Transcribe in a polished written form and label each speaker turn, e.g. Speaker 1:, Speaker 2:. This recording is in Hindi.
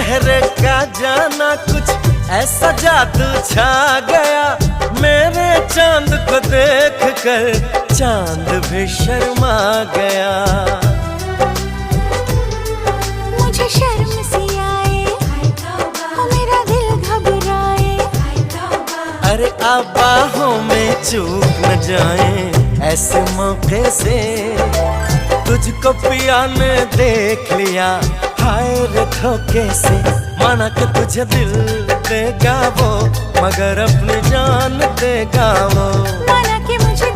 Speaker 1: चेहरे का जाना कुछ ऐसा जादू छा गया, मेरे चांद को देख कर चांद भी शर्मा गया।
Speaker 2: मुझे शर्म सी आए, ओ मेरा दिल घबराए।
Speaker 1: अरे अब बाहों में चूक न जाए ऐसे मौके से, तुझको पिया ने देख लिया हाय रे धोखे से। माना कि तुझे दिल देगा वो, मगर अपनी जान देगा वो।
Speaker 2: माना कि मुझे